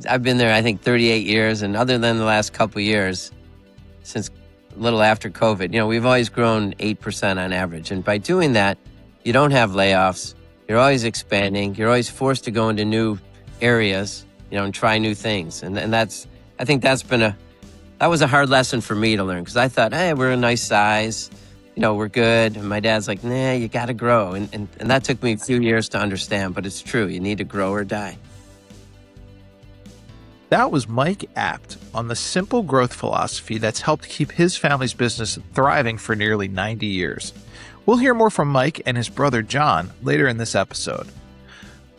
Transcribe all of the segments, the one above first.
I've been there, I think, 38 years. And other than the last couple of years, since a little after COVID, we've always grown 8% on average. And by doing that, you don't have layoffs. You're always expanding. You're always forced to go into new areas, and try new things. And I think that was a hard lesson for me to learn, because I thought, hey, we're a nice size, we're good. And my dad's like, nah, you got to grow. And that took me a few years to understand, but it's true. You need to grow or die. That was Mike Abt on the simple growth philosophy that's helped keep his family's business thriving for nearly 90 years. We'll hear more from Mike and his brother Jon later in this episode.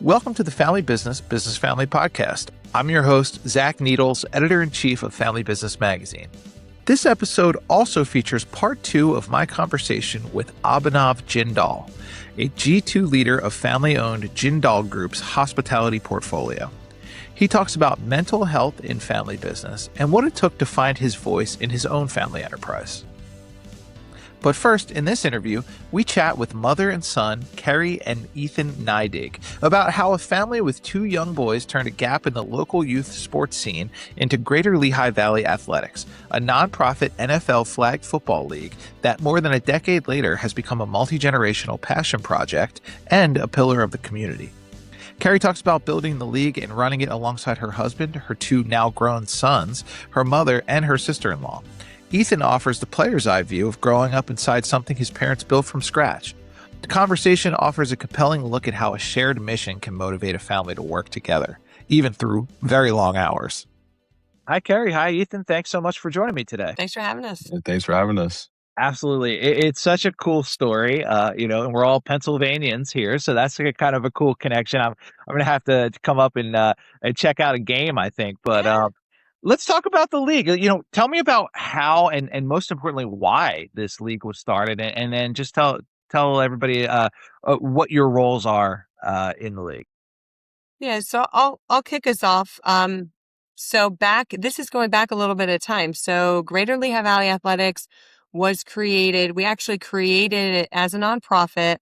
Welcome to the Family Business Family Podcast. I'm your host, Zach Needles, Editor-in-Chief of Family Business Magazine. This episode also features part 2 of my conversation with Abhinav Jindal, a G2 leader of family-owned Jindal Group's hospitality portfolio. He talks about mental health in family business and what it took to find his voice in his own family enterprise. But first, in this interview, we chat with mother and son, Keri and Ethan Neidig, about how a family with 2 young boys turned a gap in the local youth sports scene into Greater Lehigh Valley Athletics, a nonprofit NFL flag football league that more than a decade later has become a multi-generational passion project and a pillar of the community. Keri talks about building the league and running it alongside her husband, her 2 now grown sons, her mother, and her sister-in-law. Ethan offers the player's eye view of growing up inside something his parents built from scratch. The conversation offers a compelling look at how a shared mission can motivate a family to work together, even through very long hours. Hi, Keri. Hi, Ethan. Thanks so much for joining me today. Thanks for having us. Thanks for having us. Absolutely. It's such a cool story, and we're all Pennsylvanians here, so that's kind of a cool connection. I'm going to have to come up and check out a game, I think. But let's talk about the league. Tell me about how and most importantly, why this league was started, and then just tell everybody what your roles are in the league. Yeah, so I'll kick us off. This is going back a little bit of time. So Greater Lehigh Valley Athletics was created. We actually created it as a nonprofit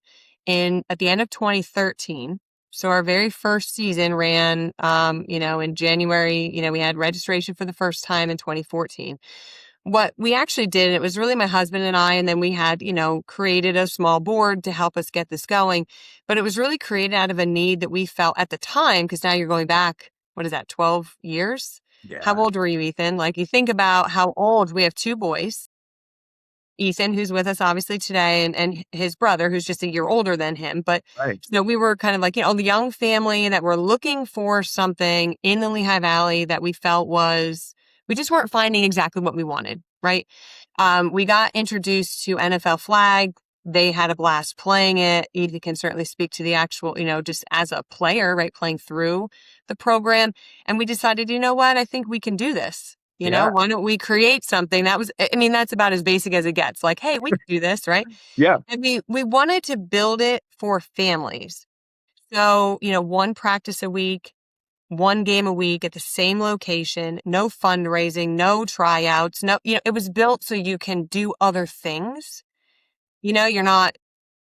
at the end of 2013. So our very first season ran, in January. We had registration for the first time in 2014. What we actually did, and it was really my husband and I, and then we had, created a small board to help us get this going. But it was really created out of a need that we felt at the time, because now you're going back, 12 years? Yeah. How old were you, Ethan? Like, you think about how old. We have 2 boys. Ethan, who's with us obviously today, and his brother, who's just a year older than him. But right. We were kind of like, the young family that were looking for something in the Lehigh Valley that we felt we just weren't finding exactly what we wanted, right? We got introduced to NFL flag. They had a blast playing it. Ethan can certainly speak to the actual, just as a player, right, playing through the program. And we decided, you know what, I think we can do this. Why don't we create something? That's about as basic as it gets. Like, hey, we can do this, right? Yeah. And we wanted to build it for families. So, 1 practice a week, 1 game a week at the same location, no fundraising, no tryouts, it was built so you can do other things. You're not,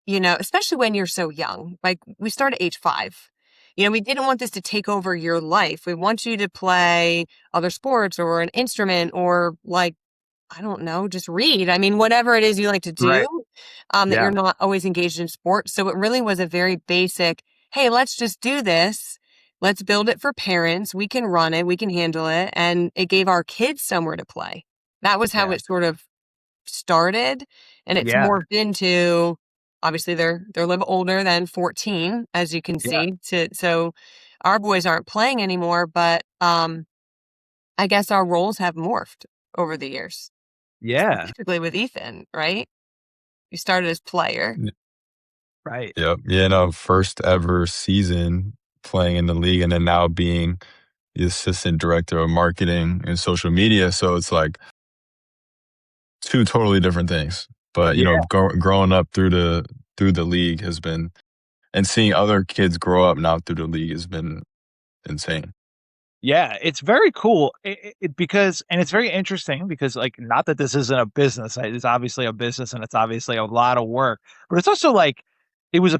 especially when you're so young. Like, we start at age 5. We didn't want this to take over your life. We want you to play other sports or an instrument or, like, I don't know, just read. Whatever it is you like to do, Right. That you're not always engaged in sports. So it really was a very basic, hey, let's just do this. Let's build it for parents. We can run it. We can handle it. And it gave our kids somewhere to play. That was how it sort of started. And it's morphed into, obviously they're a little older than 14, as you can see. So our boys aren't playing anymore, but I guess our roles have morphed over the years. Yeah. Specifically with Ethan, right? You started as player. Right. Yep. Yeah, no, first ever season playing in the league, and then now being the assistant director of marketing and social media. So it's like 2 totally different things. But, growing up through the league has been, and seeing other kids grow up now through the league has been insane. Yeah, it's very cool because it's very interesting because, like, not that this isn't a business. It's obviously a business and it's obviously a lot of work, but it's also like it was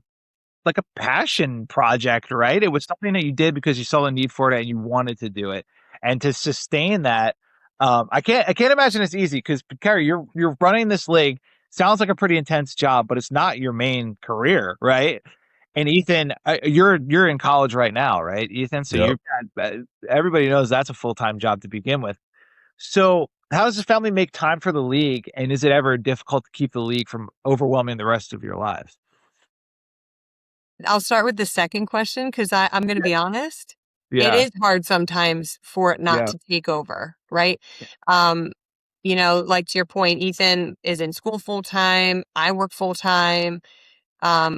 like a passion project, right? It was something that you did because you saw the need for it and you wanted to do it. And to sustain that, I can't imagine it's easy because Keri, you're running this league. Sounds like a pretty intense job, but it's not your main career, right? And Ethan, you're in college right now, right, Ethan? So Yep. you've got, everybody knows that's a full-time job to begin with. So how does the family make time for the league, and is it ever difficult to keep the league from overwhelming the rest of your lives? I'll start with the second question because I'm going to be honest. It Yeah, is hard sometimes for it not yeah, to take over, right? yeah, Um, like to your point, Ethan is in school full time. I work full time. Um,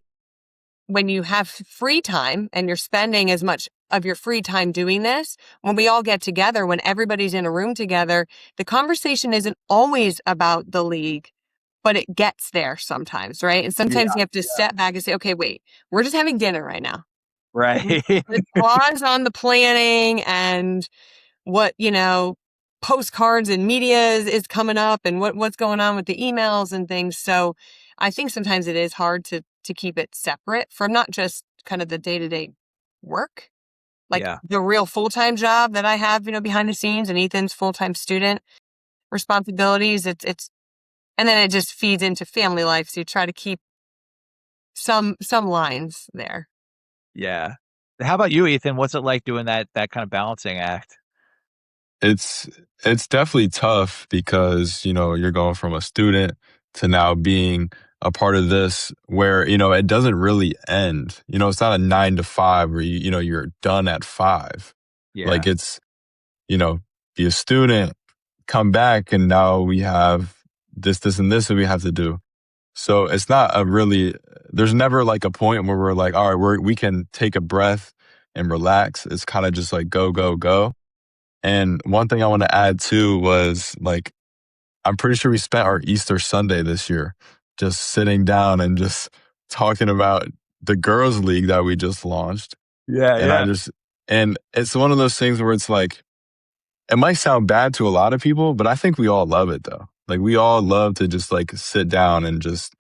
when you have free time and you're spending as much of your free time doing this, when we all get together, when everybody's in a room together, the conversation isn't always about the league, but it gets there sometimes, right? And yeah, sometimes you have to yeah. step back and say, okay, wait, we're just having dinner right now. Right. Let's pause on the planning and what, postcards and media is coming up and what's going on with the emails and things. So I think sometimes it is hard to keep it separate from not just kind of the day-to-day work, like Yeah, the real full-time job that I have, behind the scenes, and Ethan's full-time student responsibilities. It's and then it just feeds into family life. So you try to keep some lines there. yeah. How about you, Ethan? What's it like doing that kind of balancing act? It's it's definitely tough because, you're going from a student to now being a part of this where, it doesn't really end. It's not a 9 to 5 where you're done at 5. Like Yeah, it's, be a student, come back, and now we have this, and this that we have to do. So it's not a really, there's never like a point where we're like, all right, we can take a breath and relax. It's kind of just like go, go, go. And one thing I want to add too was like, I'm pretty sure we spent our Easter Sunday this year just sitting down and just talking about the girls' league that we just launched. yeah, And yeah, and it's one of those things where it's like, it might sound bad to a lot of people, but I think we all love it though. Like we all love to just like sit down and just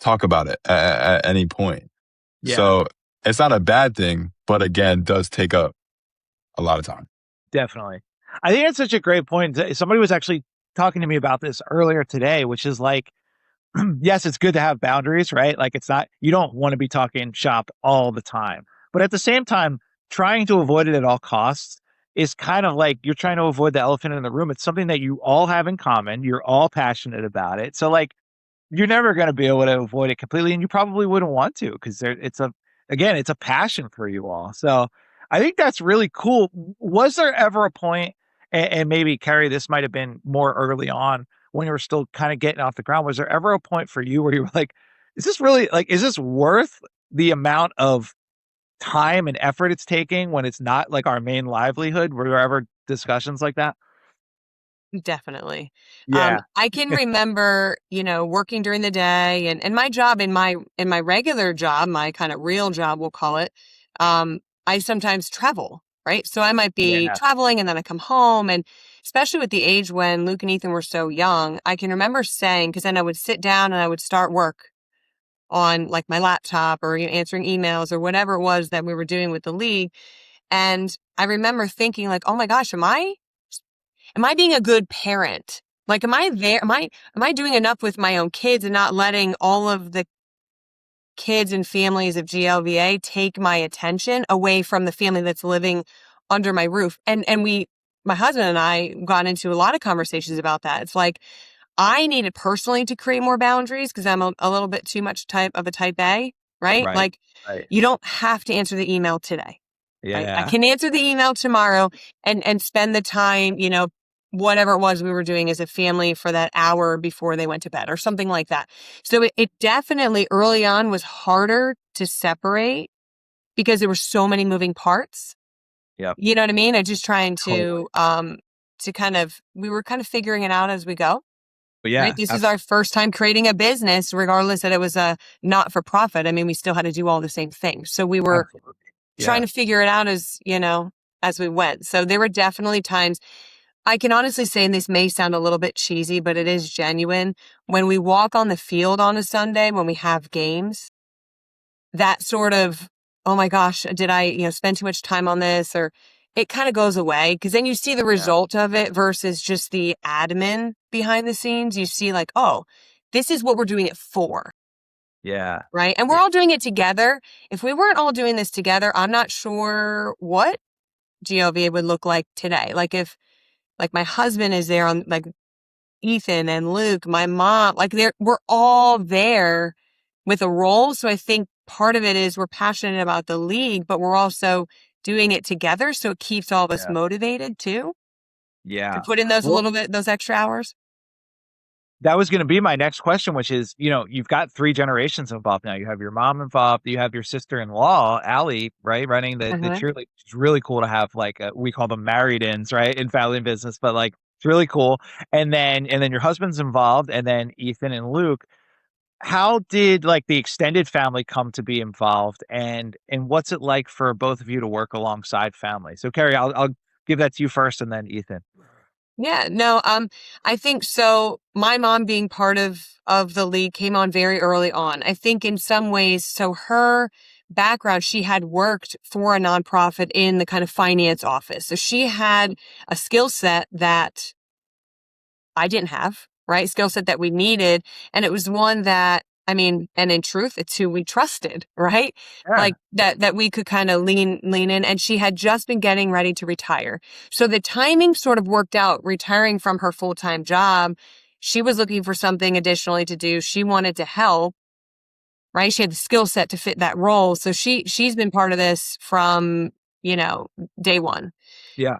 talk about it at any point. yeah. So it's not a bad thing, but again, does take up a lot of time. Definitely. I think that's such a great point. Somebody was actually talking to me about this earlier today, which is like, yes, it's good to have boundaries, right? Like it's not, you don't want to be talking shop all the time. But at the same time, trying to avoid it at all costs is kind of like you're trying to avoid the elephant in the room. It's something that you all have in common. You're all passionate about it. So like you're never going to be able to avoid it completely, and you probably wouldn't want to because it's a passion for you all. So I think that's really cool. Was there ever a point, and maybe Keri, this might have been more early on when you were still kind of getting off the ground? Was there ever a point for you where you were like, is this worth the amount of time and effort it's taking when it's not like our main livelihood? Were there ever discussions like that? Definitely. Yeah, I can remember, working during the day and my job in my regular job, my kind of real job, we'll call it. I sometimes travel, right? So I might be yeah, traveling and then I come home, and especially with the age when Luke and Ethan were so young, I can remember saying, because then I would sit down and I would start work on like my laptop or answering emails or whatever it was that we were doing with the league. And I remember thinking like, oh my gosh, am I being a good parent? Like, am I there? Am I doing enough with my own kids and not letting all of the kids and families of GLVA take my attention away from the family that's living under my roof? And my husband and I got into a lot of conversations about that. It's like, I needed personally to create more boundaries because I'm a little bit too much type A, right? right, Like, right, you don't have to answer the email today. Right? I yeah, can answer the email tomorrow and spend the time, whatever it was we were doing as a family for that hour before they went to bed or something like that. So it definitely early on was harder to separate because there were so many moving parts. yep, You know what I mean? I just trying totally. to we were kind of figuring it out as we go. But Right. yeah, This is our first time creating a business, regardless that it was a not for profit. I mean, we still had to do all the same things. So we were absolutely. trying Yeah. to figure it out as we went. So there were definitely times I can honestly say, and this may sound a little bit cheesy, but it is genuine. When we walk on the field on a Sunday, when we have games, that sort of, oh my gosh, did I, spend too much time on this? Or it kind of goes away because then you see the result of it versus just the admin behind the scenes. You see like, oh, this is what we're doing it for. Yeah. Right. And we're all doing it together. If we weren't all doing this together, I'm not sure what GLVA would look like today. Like if like my husband is there on like Ethan and Luke, my mom, like we're all there with a role. So I think part of it is we're passionate about the league, but we're also doing it together. So it keeps all of us motivated too. Yeah. To put in those extra hours. That was going to be my next question, which is, you've got 3 generations involved now. You have your mom involved, you have your sister-in-law, Allie, right, running the cheerleading. It's really cool to have like we call them married-ins, right, in family and business, but like it's really cool. And then your husband's involved, and then Ethan and Luke. How did like the extended family come to be involved, and what's it like for both of you to work alongside family? So Keri, I'll give that to you first, and then Ethan. Yeah, no, I think so. My mom being part of the league came on very early on. I think in some ways, so her background, she had worked for a nonprofit in the kind of finance office. So she had a skill set that I didn't have, right? Skill set that we needed. And it was one that, I mean, and in truth, it's who we trusted, right? Yeah. Like that we could kind of lean in. And she had just been getting ready to retire. So the timing sort of worked out, retiring from her full-time job. She was looking for something additionally to do. She wanted to help, right? She had the skill set to fit that role. So she's been part of this from, day one. Yeah.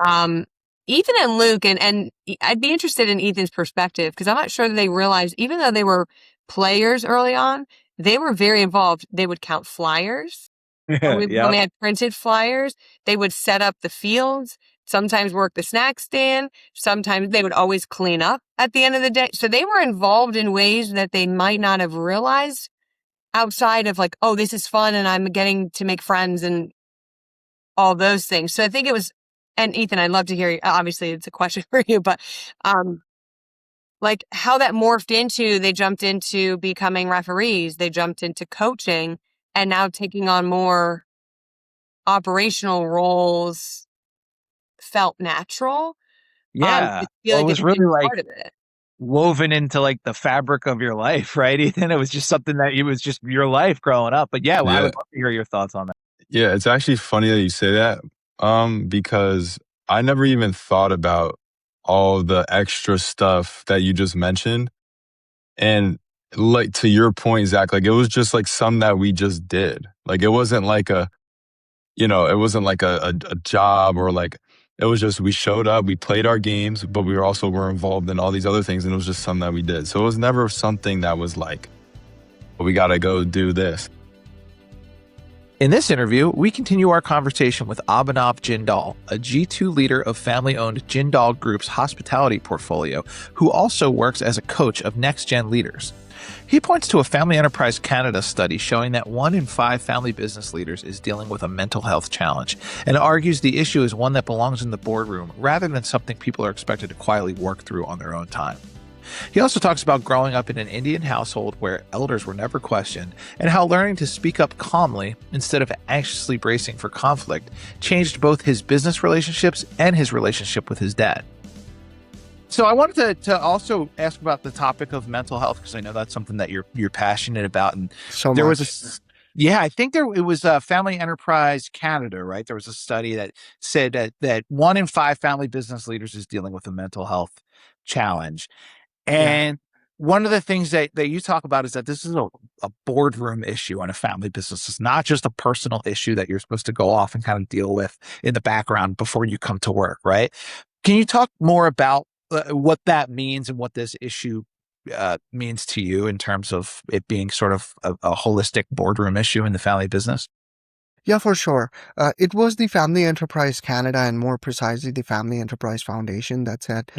Ethan and Luke, and I'd be interested in Ethan's perspective because I'm not sure that they realized, even though they were players early on, they were very involved. They would count flyers. When they had printed flyers, they would set up the fields, sometimes work the snack stand. Sometimes they would always clean up at the end of the day. So they were involved in ways that they might not have realized outside of like, oh, this is fun and I'm getting to make friends and all those things. So I think it was, and Ethan, I'd love to hear, obviously it's a question for you, but like how that morphed into, they jumped into becoming referees, they jumped into coaching, and now taking on more operational roles felt natural. Yeah. I feel Well, it like was it's really like part of it. woven into like the fabric of your life, right, Ethan? It was just something that it was just your life growing up. But yeah, I would love to hear your thoughts on that. Yeah, it's actually funny that you say that, because I never even thought about all the extra stuff that you just mentioned. And like to your point, Zach, like it was just like something that we just did. Like it wasn't like a job, or like it was just we showed up, we played our games, but we were involved in all these other things, and it was just something that we did. So it was never something that was like, we gotta go do this. In this interview, we continue our conversation with Abhinav Jindal, a G2 leader of family-owned Jindal Group's hospitality portfolio, who also works as a coach of next-gen leaders. He points to a Family Enterprise Canada study showing that 1 in 5 family business leaders is dealing with a mental health challenge, and argues the issue is one that belongs in the boardroom rather than something people are expected to quietly work through on their own time. He also talks about growing up in an Indian household where elders were never questioned, and how learning to speak up calmly instead of anxiously bracing for conflict changed both his business relationships and his relationship with his dad. So I wanted to also ask about the topic of mental health, because I know that's something that you're passionate about. And I think it was Family Enterprise Canada, right? There was a study that said that 1 in 5 family business leaders is dealing with a mental health challenge. And one of the things that you talk about is that this is a boardroom issue in a family business. It's not just a personal issue that you're supposed to go off and kind of deal with in the background before you come to work, right? Can you talk more about what that means and what this issue means to you in terms of it being sort of a holistic boardroom issue in the family business? Yeah, for sure. It was the Family Enterprise Canada, and more precisely the Family Enterprise Foundation, that said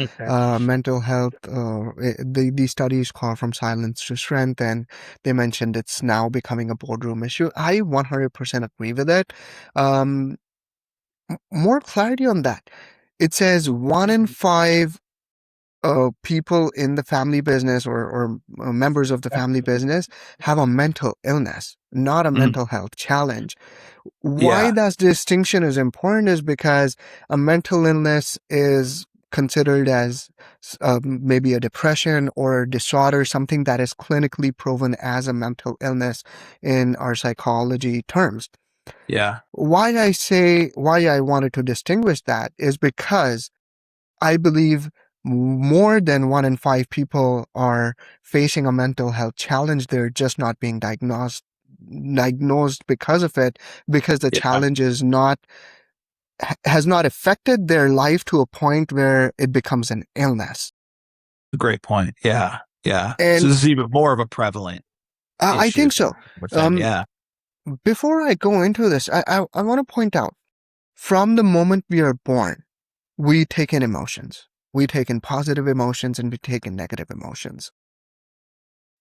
mental health, the study is called From Silence to Strength, and they mentioned it's now becoming a boardroom issue. I 100% agree with it. More clarity on that. It says 1 in 5 people in the family business or members of the family business have a mental illness, not a mental health challenge. Why that distinction is important is because a mental illness is considered as maybe a depression or a disorder, something that is clinically proven as a mental illness in our psychology terms. Yeah. Why I wanted to distinguish that is because I believe more than 1 in 5 people are facing a mental health challenge. They're just not being diagnosed because of it, because the challenge is has not affected their life to a point where it becomes an illness. Great point. Yeah. Yeah. And so this is even more of a prevalent I issue think so. with them. Yeah. Before I go into this, I want to point out, from the moment we are born, we take in emotions. We take in positive emotions and we take in negative emotions.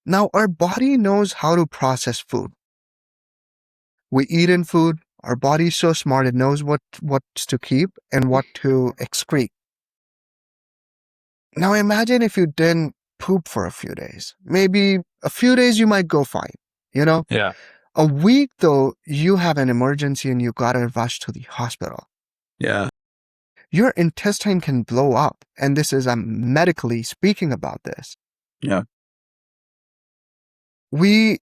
Now, our body knows how to process food. We eat in food. Our body's so smart, it knows what's to keep and what to excrete. Now, imagine if you didn't poop for a few days. Maybe a few days you might go fine, Yeah. A week, though, you have an emergency and you gotta rush to the hospital. Yeah. Your intestine can blow up, and this is, I'm medically speaking about this. Yeah. We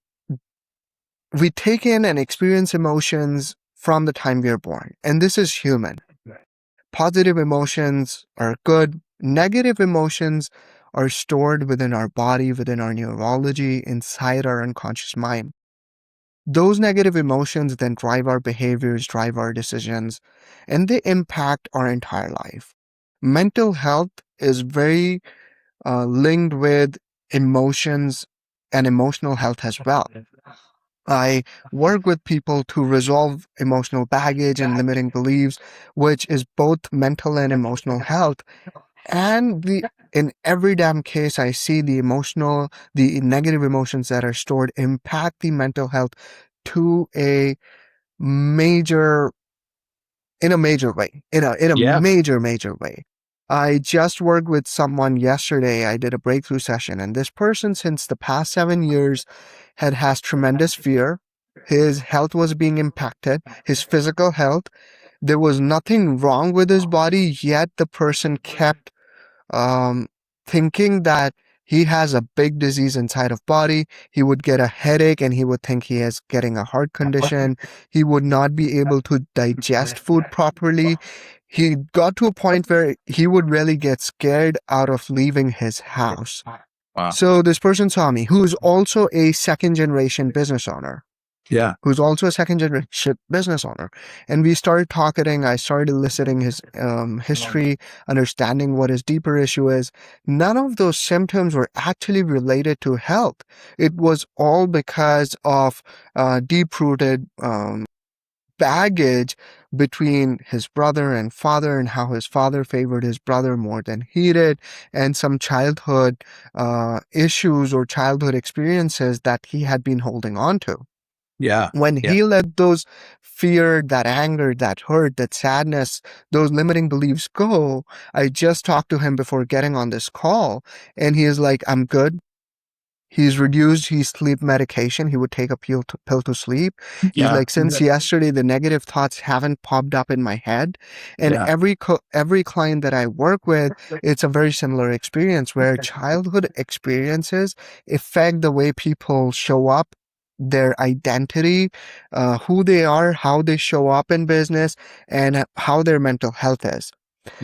take in and experience emotions from the time we are born, and this is human. Positive emotions are good. Negative emotions are stored within our body, within our neurology, inside our unconscious mind. Those negative emotions then drive our behaviors, drive our decisions, and they impact our entire life. Mental health is very linked with emotions and emotional health as well. I work with people to resolve emotional baggage and limiting beliefs, which is both mental and emotional health. And in every damn case, I see the negative emotions that are stored impact the mental health to a major major way, in a major way. I just worked with someone yesterday. I did a breakthrough session, and this person, since the past 7 years, has tremendous fear. His health was being impacted, his physical health. There was nothing wrong with his body, yet the person kept thinking that he has a big disease inside of body. He would get a headache and he would think he is getting a heart condition. He would not be able to digest food properly. He got to a point where he would really get scared out of leaving his house. Wow. So this person saw me, who's also a second generation business owner. Yeah. Who's also a second generation business owner. And we started talking. I started eliciting his history, understanding what his deeper issue is. None of those symptoms were actually related to health. It was all because of deep-rooted baggage between his brother and father, and how his father favored his brother more than he did, and some childhood issues or childhood experiences that he had been holding on to. Yeah. When he let those fear, that anger, that hurt, that sadness, those limiting beliefs go, I just talked to him before getting on this call, and he is like, I'm good. He's reduced his sleep medication. He would take a pill to sleep. He's like, since yesterday, the negative thoughts haven't popped up in my head. And every client that I work with, it's a very similar experience where childhood experiences affect the way people show up, their identity, who they are, how they show up in business, and how their mental health is.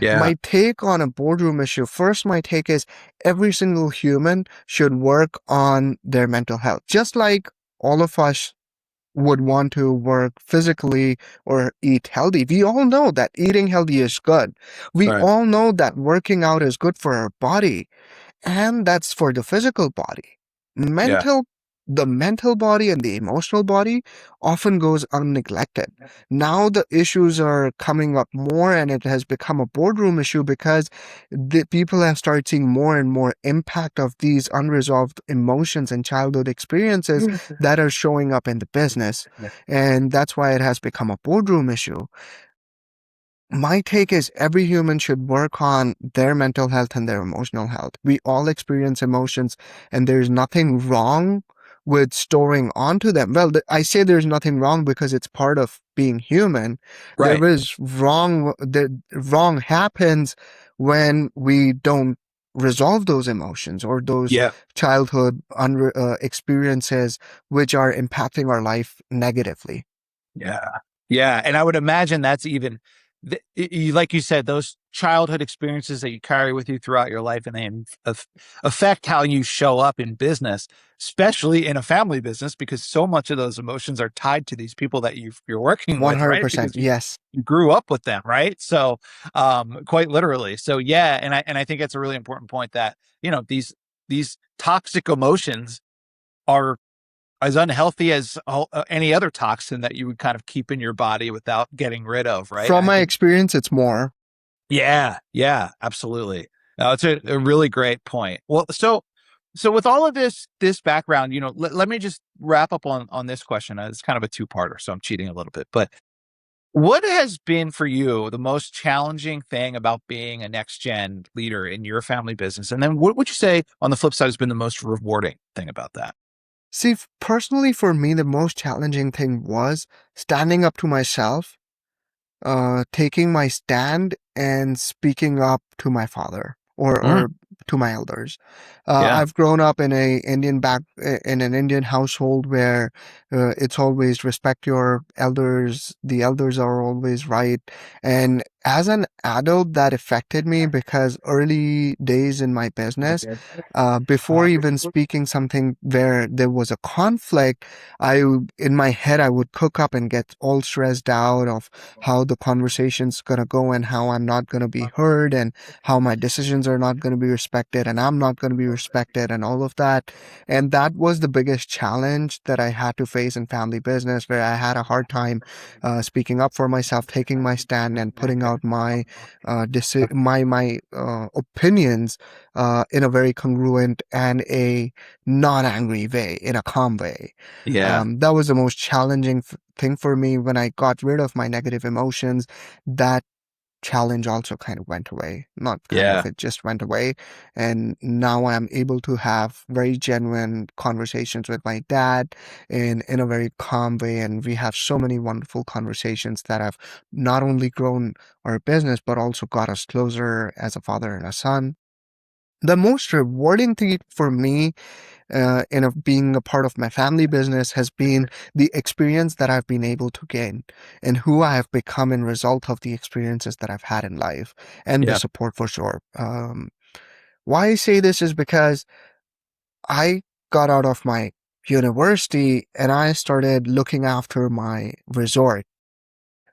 My take on a boardroom issue, first, my take is every single human should work on their mental health. Just like all of us would want to work physically or eat healthy. We all know that eating healthy is good. We all know that working out is good for our body, and that's for the physical body. The mental body and the emotional body often goes unneglected. Now the issues are coming up more, and it has become a boardroom issue because the people have started seeing more and more impact of these unresolved emotions and childhood experiences that are showing up in the business. And that's why it has become a boardroom issue. my take is every human should work on their mental health and their emotional health. We all experience emotions, and there's nothing wrong with storing onto them. Well, I say there's nothing wrong because it's part of being human. Right. There is wrong, the wrong happens when we don't resolve those emotions or those Yeah. childhood experiences which are impacting our life negatively. Yeah. Yeah. And I would imagine that's even, like you said, those childhood experiences that you carry with you throughout your life, and they affect how you show up in business, especially in a family business, because so much of those emotions are tied to these people that you're working with, right? 100%. Because Yes. you grew up with them, right? So, quite literally. So yeah. And I think it's a really important point that, these toxic emotions are as unhealthy as any other toxin that you would kind of keep in your body without getting rid of, right? From I my think, experience, it's more. yeah, absolutely. It's a really great point. Well, so with all of this background, let me just wrap up on this question. It's kind of a two-parter, so I'm cheating a little bit. But what has been for you the most challenging thing about being a next gen leader in your family business? And then what would you say on the flip side has been the most rewarding thing about that? See, personally, for me, the most challenging thing was standing up to myself, taking my stand and speaking up to my father Mm, or to my elders. yeah, I've grown up in in an Indian household where it's always respect your elders. The elders are always right. And as an adult, that affected me because early days in my business, before even speaking something where there was a conflict, in my head, I would cook up and get all stressed out of how the conversation's gonna go and how I'm not gonna be heard and how my decisions are not gonna be respected and I'm not gonna be respected and all of that. And that was the biggest challenge that I had to face in family business, where I had a hard time speaking up for myself, taking my stand, and putting out my opinions in a very congruent and a non-angry way, in a calm way. yeah, That was the most challenging thing for me. When I got rid of my negative emotions, that challenge also kind of went away. Not kind of, yeah, it just went away. And now I'm able to have very genuine conversations with my dad in a very calm way. And we have so many wonderful conversations that have not only grown our business, but also got us closer as a father and a son. The most rewarding thing for me being a part of my family business has been the experience that I've been able to gain and who I have become in result of the experiences that I've had in life and the yeah, support for sure. Why I say this is because I got out of my university and I started looking after my resort.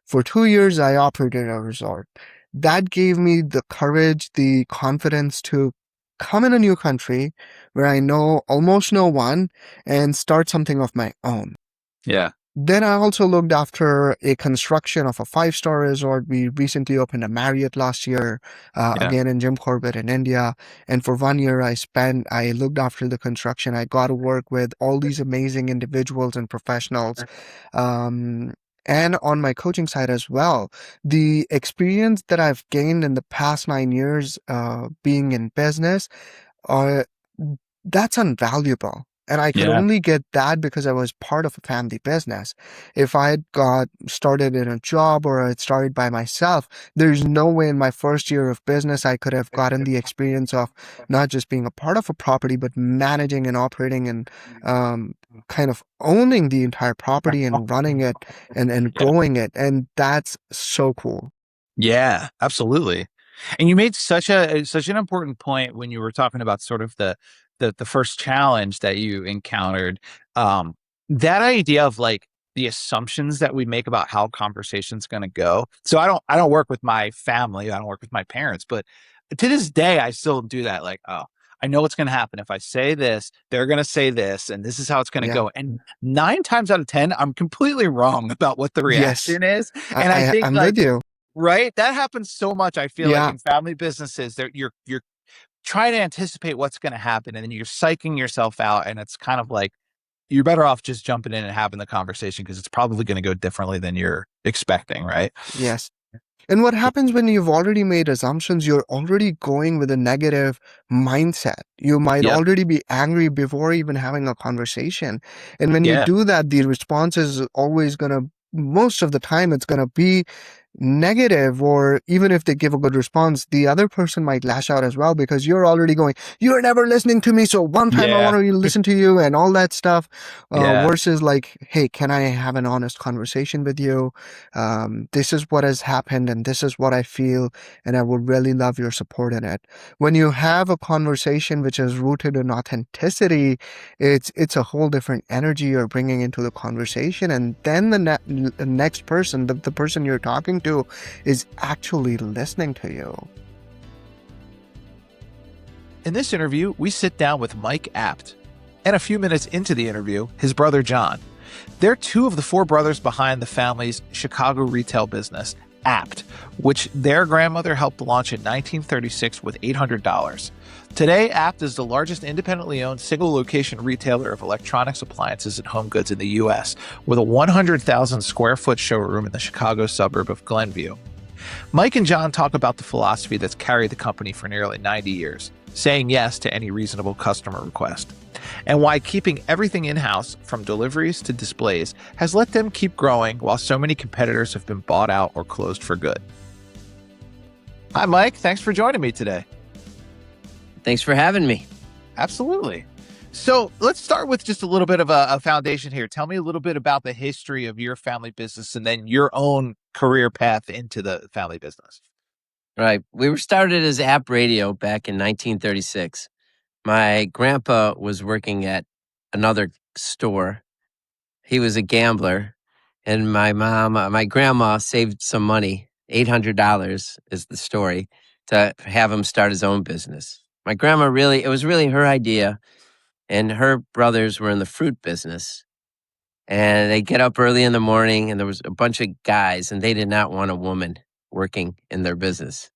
For 2 years, I operated a resort. That gave me the courage, the confidence to come in a new country where I know almost no one and start something of my own. yeah, Then I also looked after a construction of a five-star resort. We recently opened a Marriott last year, yeah, again in Jim Corbett in India. And for 1 year, I looked after the construction. I got to work with all these amazing individuals and professionals. Um, and on my coaching side as well, the experience that I've gained in the past 9 years, being in business, uh, that's invaluable. And I could yeah, only get that because I was part of a family business. If I had got started in a job or I had started by myself, there's no way in my first year of business I could have gotten the experience of not just being a part of a property, but managing and operating and um, kind of owning the entire property and running it and yeah. growing it. And that's so cool. Yeah, absolutely. And you made such an important point when you were talking about sort of the first challenge that you encountered. Um, that idea of like the assumptions that we make about how conversation's going to go. So I don't work with my family, I don't work with my parents, but to this day I still do that. Like, oh, I know what's going to happen if I say this, they're going to say this, and this is how it's going to Yeah. go. And 9 times out of 10, I'm completely wrong about what the Yes. reaction is. And I think I'm like, with you. right? That happens so much, I feel like, Yeah. in family businesses. There you're trying to anticipate what's gonna happen, and then you're psyching yourself out, and it's kind of like, you're better off just jumping in and having the conversation because it's probably gonna go differently than you're expecting, right? Yes. And what happens when you've already made assumptions, you're already going with a negative mindset. You might Yep. already be angry before even having a conversation. And when you Yeah. do that, the response is always going to, most of the time, it's going to be negative. Or even if they give a good response, the other person might lash out as well, because you're already going, you're never listening to me, so one time I Yeah. want to listen to you, and all that stuff. Yeah. Versus like, hey, can I have an honest conversation with you? This is what has happened, and this is what I feel, and I would really love your support in it. When you have a conversation which is rooted in authenticity, it's a whole different energy you're bringing into the conversation, and then the next person, the person you're talking to, is actually listening to you. In this interview, we sit down with Mike Abt, and a few minutes into the interview, his brother Jon. They're two of the four brothers behind the family's Chicago retail business, Abt, which their grandmother helped launch in 1936 with $800. Today, Abt is the largest independently owned single-location retailer of electronics, appliances, and home goods in the U.S., with a 100,000 square foot showroom in the Chicago suburb of Glenview. Mike and Jon talk about the philosophy that's carried the company for nearly 90 years, saying yes to any reasonable customer request, and why keeping everything in-house, from deliveries to displays, has let them keep growing while so many competitors have been bought out or closed for good. Hi, Mike. Thanks for joining me today. Thanks for having me. Absolutely. So let's start with just a little bit of a foundation here. Tell me a little bit about the history of your family business and then your own career path into the family business. Right. We were started as App Radio back in 1936. My grandpa was working at another store. He was a gambler, and my grandma saved some money. $800 is the story, to have him start his own business. My grandma it was really her idea, and her brothers were in the fruit business. And they get up early in the morning, and there was a bunch of guys, and they did not want a woman working in their business.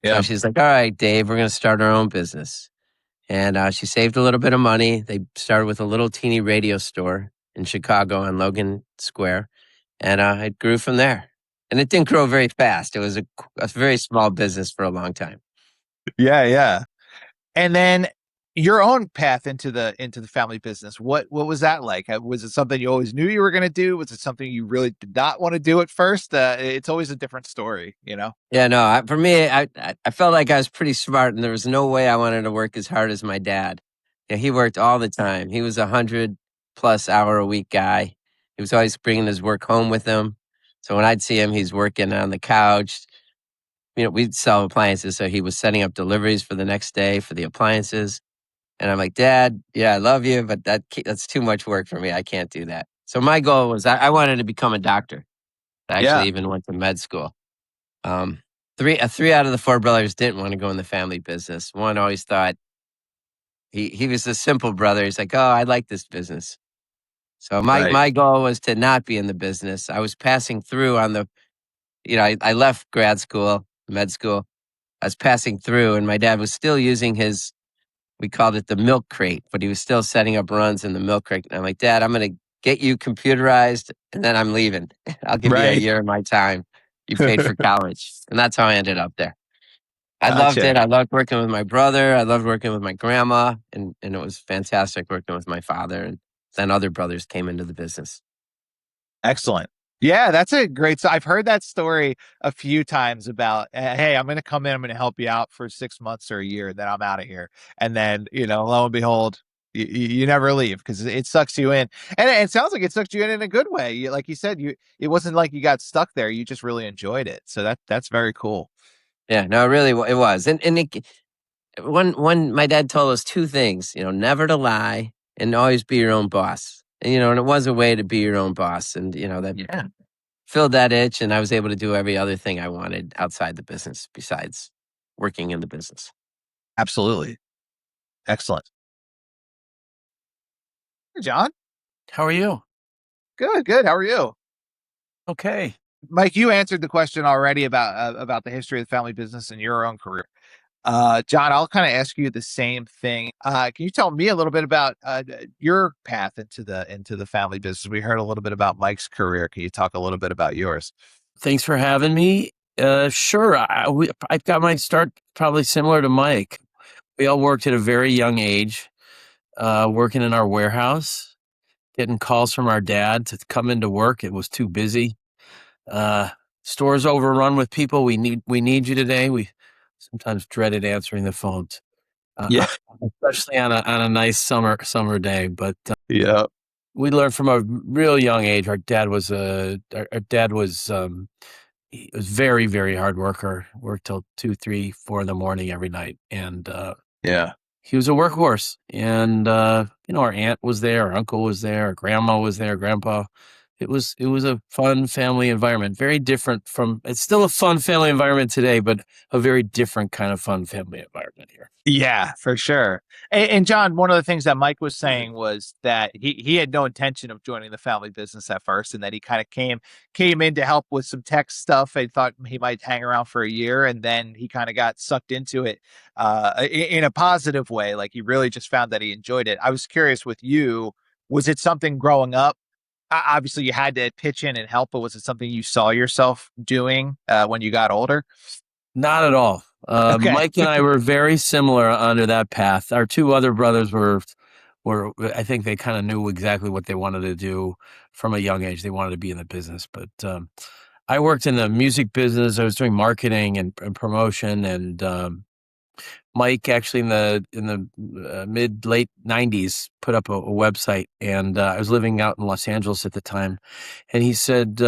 So Yeah. she's like, all right, Dave, we're going to start our own business. And she saved a little bit of money. They started with a little teeny radio store in Chicago on Logan Square. And it grew from there. And it didn't grow very fast. It was a very small business for a long time. Yeah, yeah. And then your own path into the family business. What was that like? Was it something you always knew you were going to do? Was it something you really did not want to do at first? It's always a different story, you know? Yeah, no, for me, I felt like I was pretty smart, and there was no way I wanted to work as hard as my dad. Yeah, he worked all the time. He was 100+ hour a week guy. He was always bringing his work home with him. So when I'd see him, he's working on the couch. We'd sell appliances, so he was setting up deliveries for the next day for the appliances. And I'm like, Dad, yeah, I love you, but that's too much work for me. I can't do that. So my goal was I wanted to become a doctor. I actually even went to med school. Three out of the four brothers didn't want to go in the family business. One always thought he was a simple brother. He's like, oh, I like this business. So my goal was to not be in the business. I was passing through on the, I left grad school, med school. I was passing through, and my dad was still using we called it the milk crate, but he was still setting up runs in the milk crate. And I'm like, Dad, I'm going to get you computerized, and then I'm leaving. I'll give you a year of my time. You paid for college. And that's how I ended up there. I loved it. I loved working with my brother. I loved working with my grandma. And it was fantastic working with my father. And then other brothers came into the business. Excellent. Yeah, that's a great. So I've heard that story a few times about, hey, I'm going to come in, I'm going to help you out for 6 months or a year, then I'm out of here. And then, lo and behold, you never leave because it sucks you in. And it sounds like it sucked you in a good way. Like you said, it wasn't like you got stuck there. You just really enjoyed it. So that's very cool. Yeah, no, really, it was. And one, my dad told us two things, never to lie and always be your own boss. And, and it was a way to be your own boss. And, that filled that itch. And I was able to do every other thing I wanted outside the business besides working in the business. Absolutely. Excellent. Hey, Jon. How are you? Good. How are you? Okay. Mike, you answered the question already about the history of the family business and your own career. Jon, I'll kind of ask you the same thing. Can you tell me a little bit about your path into the family business? We heard a little bit about Mike's career. Can you talk a little bit about yours? Thanks for having me. Sure. I got my start probably similar to Mike. We all worked at a very young age, working in our warehouse, getting calls from our dad to come into work. It was too busy. Uh, Stores overrun with people. We need you today. We sometimes dreaded answering the phones, Yeah. especially on a nice summer day. But Yeah. we learned from a real young age. Our dad was he was very, very hard worker. Worked till 2, 3, 4 in the morning every night, and Yeah. he was a workhorse. And our aunt was there, our uncle was there, our grandma was there, grandpa. It was a fun family environment. Very different from. It's still a fun family environment today, but a very different kind of fun family environment here. Yeah, for sure. And John, one of the things that Mike was saying was that he had no intention of joining the family business at first, and that he kind of came in to help with some tech stuff and thought he might hang around for a year, and then he kind of got sucked into it in a positive way. Like he really just found that he enjoyed it. I was curious with you, was it something growing up? Obviously, you had to pitch in and help, but was it something you saw yourself doing when you got older? Not at all. Okay. Mike and I were very similar under that path. Our two other brothers were I think they kind of knew exactly what they wanted to do from a young age. They wanted to be in the business, but I worked in the music business. I was doing marketing and promotion, and Mike actually in the mid late 90s put up a website, and I was living out in Los Angeles at the time, and he said,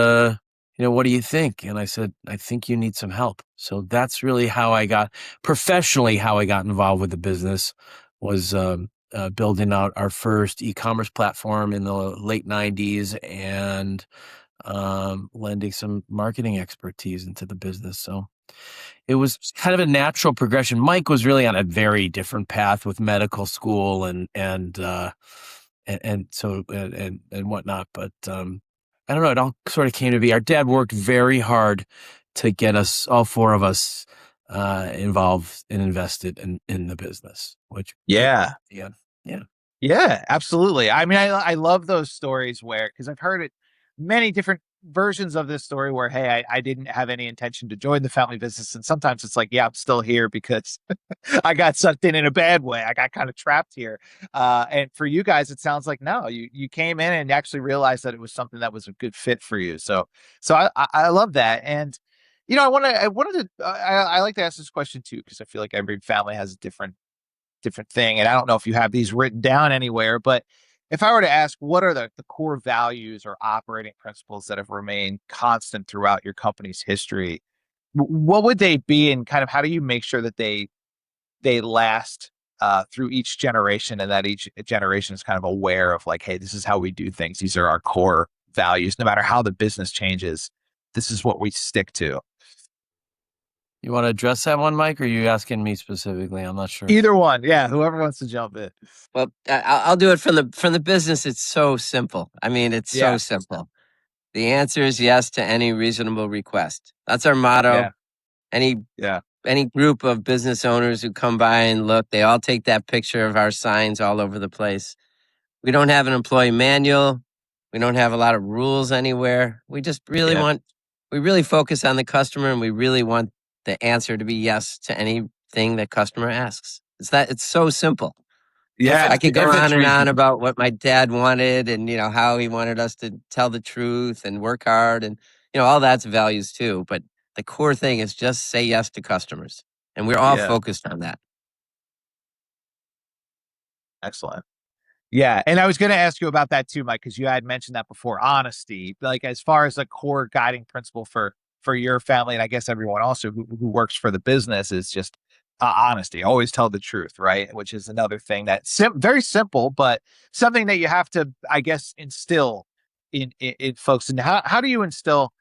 what do you think? And I said, I think you need some help. So that's really how I got professionally involved with the business, was building out our first e-commerce platform in the late 90s, and lending some marketing expertise into the business. So it was kind of a natural progression. Mike was really on a very different path with medical school and whatnot. But I don't know. It all sort of came to be. Our dad worked very hard to get us, all four of us, involved and invested in the business. Which Yeah. yeah. Yeah, absolutely. I mean, I love those stories where, because I've heard it many different versions of this story where, hey, I didn't have any intention to join the family business. And sometimes it's like, yeah, I'm still here because I got sucked in a bad way. I got kind of trapped here. And for you guys, it sounds like, no, you came in and actually realized that it was something that was a good fit for you. So I love that. And, I like to ask this question too, because I feel like every family has a different thing. And I don't know if you have these written down anywhere, but if I were to ask, what are the core values or operating principles that have remained constant throughout your company's history? What would they be, and kind of how do you make sure that they last through each generation, and that each generation is kind of aware of like, hey, this is how we do things. These are our core values. No matter how the business changes, this is what we stick to. You want to address that one, Mike, or are you asking me specifically? I'm not sure. Either one. Yeah. Whoever wants to jump in. Well, I'll do it from the business. It's so simple. I mean, it's so simple. The answer is yes to any reasonable request. That's our motto. Yeah. Any group of business owners who come by and look, they all take that picture of our signs all over the place. We don't have an employee manual. We don't have a lot of rules anywhere. We just really we really focus on the customer, and we really want the answer to be yes to anything that customer asks. It's so simple. Yeah. I could go on and on about what my dad wanted, and how he wanted us to tell the truth and work hard, and all that's values too. But the core thing is just say yes to customers, and we're all focused on that. Excellent. Yeah. And I was going to ask you about that too, Mike, because you had mentioned that before. Honesty, like as far as a core guiding principle for your family, and I guess everyone also who works for the business, is just honesty. Always tell the truth, right? Which is another thing that's very simple, but something that you have to, I guess, instill in folks. And how do you instill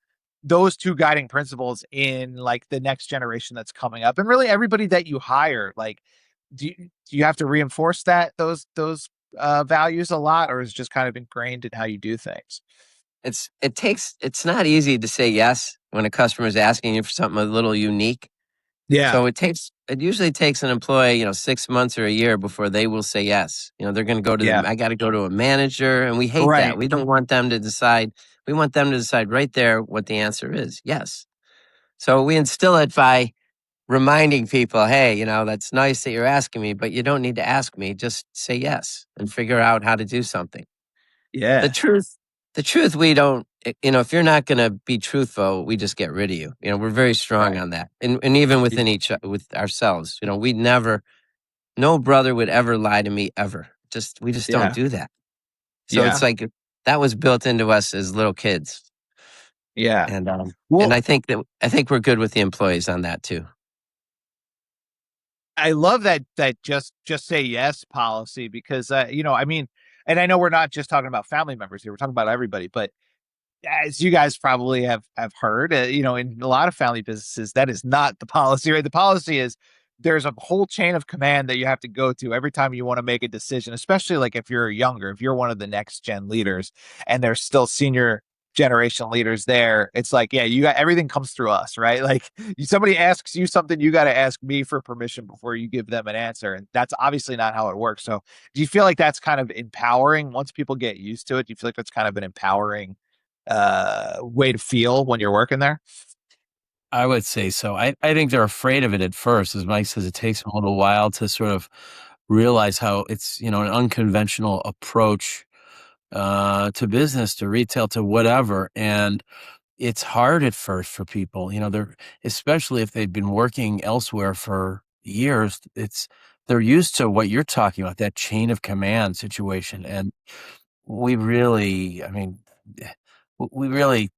those two guiding principles in like the next generation that's coming up, and really everybody that you hire? Like, do you have to reinforce those values a lot, or is it just kind of ingrained in how you do things? It's not easy to say yes when a customer is asking you for something a little unique. Yeah. So it usually takes an employee, 6 months or a year before they will say yes. They're going to go to I got to go to a manager, and we hate that. We don't want them to decide. We want them to decide right there what the answer is. Yes. So we instill it by reminding people, hey, that's nice that you're asking me, but you don't need to ask me. Just say yes and figure out how to do something. The Yeah. truth, we don't, if you're not going to be truthful, we just get rid of you. We're very strong Right. on that. And even within with ourselves, no brother would ever lie to me ever. We just don't Yeah. do that. So Yeah. it's like that was built into us as little kids. Yeah. And I think we're good with the employees on that too. I love that just say yes policy because I mean, and I know we're not just talking about family members here, we're talking about everybody, but as you guys probably have heard, in a lot of family businesses, that is not the policy, right? The policy is there's a whole chain of command that you have to go to every time you want to make a decision, especially like if you're younger, if you're one of the next gen leaders and there's still senior generation leaders there. It's like, yeah, everything comes through us, right? Like somebody asks you something, you got to ask me for permission before you give them an answer. And that's obviously not how it works. So do you feel like that's kind of empowering once people get used to it? Do you feel like that's kind of an empowering way to feel when you're working there? I would say so. I think they're afraid of it at first. As Mike says, it takes them a little while to sort of realize how it's, an unconventional approach to business, to retail, to whatever. And it's hard at first for people, especially if they've been working elsewhere for years. They're used to what you're talking about, that chain of command situation. And we really, I mean, we really,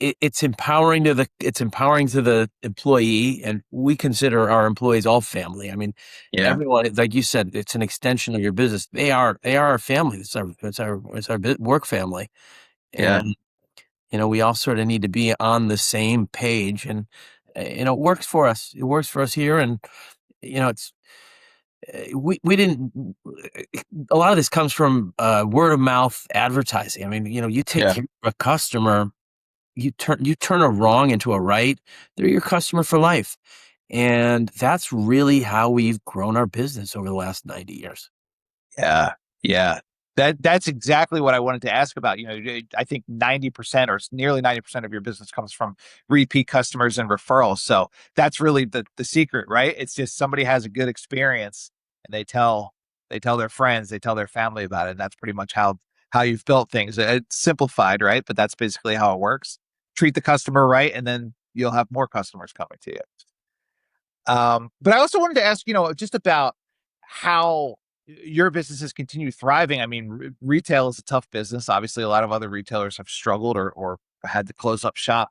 it's empowering to the employee, and we consider our employees all family. I mean, Yeah. everyone, like you said, it's an extension of your business. They are our family. It's our work family. Yeah. And we all sort of need to be on the same page, and it works for us. It works for us here, and it's we didn't. A lot of this comes from word of mouth advertising. I mean, you take Yeah. care of a customer, you turn a wrong into a right. They're your customer for life, and that's really how we've grown our business over the last 90 years. Yeah. Yeah. That's exactly what I wanted to ask about. I think 90% or nearly 90% of your business comes from repeat customers and referrals. So that's really the secret, right? It's just somebody has a good experience and they tell their friends, they tell their family about it. And that's pretty much how you've built things. It's simplified, right? But that's basically how it works. Treat the customer right, and then you'll have more customers coming to you. But I also wanted to ask, just about how your businesses continue thriving. I mean, retail is a tough business. Obviously, a lot of other retailers have struggled or had to close up shop.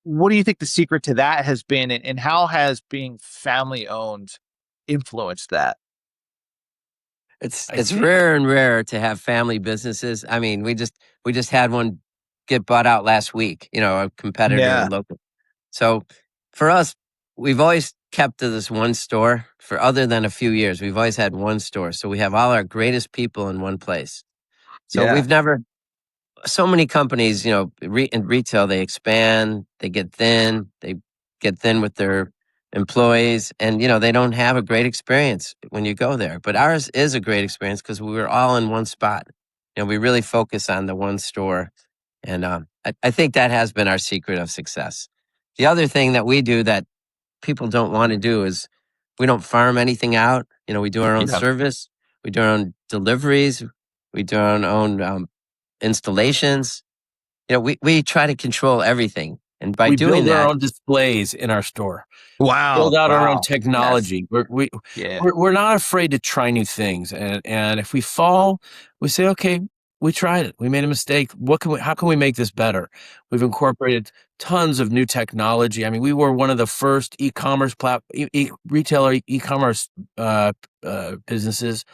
What do you think the secret to that has been, and how has being family owned influenced that? It's rare and rare to have family businesses. I mean, we just had one get bought out last week, a competitor Yeah. local. So for us, we've always kept to this one store for other than a few years. We've always had one store. So we have all our greatest people in one place. So Yeah. we've never, so many companies, in retail, they expand, they get thin with their employees, and, they don't have a great experience when you go there. But ours is a great experience because we were all in one spot. We really focus on the one store. And I think that has been our secret of success. The other thing that we do that people don't want to do is we don't farm anything out. We do our own Yeah. service, we do our own deliveries, we do our own installations. We try to control everything. And by We doing build our that, own displays in our store. Wow. Build out our own Wow. yes, technology. Yeah. We're not afraid to try new things, and if we fall, we say, okay, we tried it. We made a mistake. How can we make this better? We've incorporated tons of new technology. I mean, we were one of the first e-commerce retailer e-commerce businesses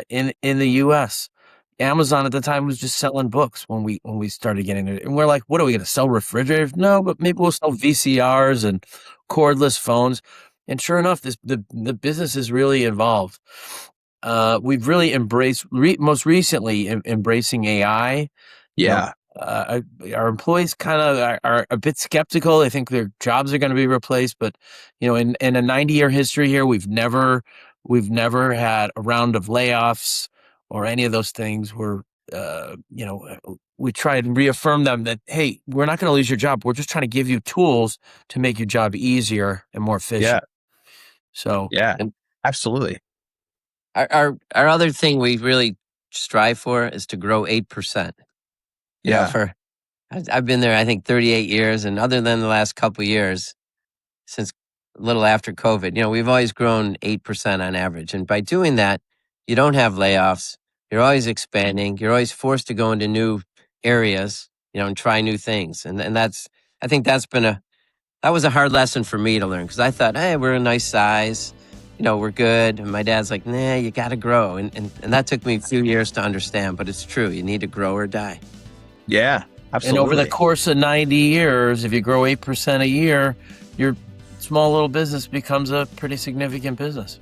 in the U.S. Amazon at the time was just selling books when we started getting it, and we're like, what are we going to sell, refrigerators? No, but maybe we'll sell VCRs and cordless phones. And sure enough, the business has really evolved. We've really embraced most recently embracing AI. You know, Yeah. our employees kind of are a bit skeptical. They think their jobs are going to be replaced, but in a 90-year history here, we've never had a round of layoffs or any of those things. We're we try and reaffirm them that, hey, we're not going to lose your job. We're just trying to give you tools to make your job easier and more efficient. Yeah. So Yeah, And absolutely. our other thing we really strive for is to grow 8%. You know, Yeah. I've been there, I think, 38 years, and other than the last couple of years, since a little after COVID, we've always grown 8% on average. And by doing that, you don't have layoffs. You're always expanding. You're always forced to go into new areas, and try new things. And I think that was a hard lesson for me to learn, because I thought, hey, we're a nice size, we're good. And my dad's like, nah, you got to grow. And that took me a few years to understand, but it's true. You need to grow or die. Yeah, absolutely. And over the course of 90 years, if you grow 8% a year, your small little business becomes a pretty significant business.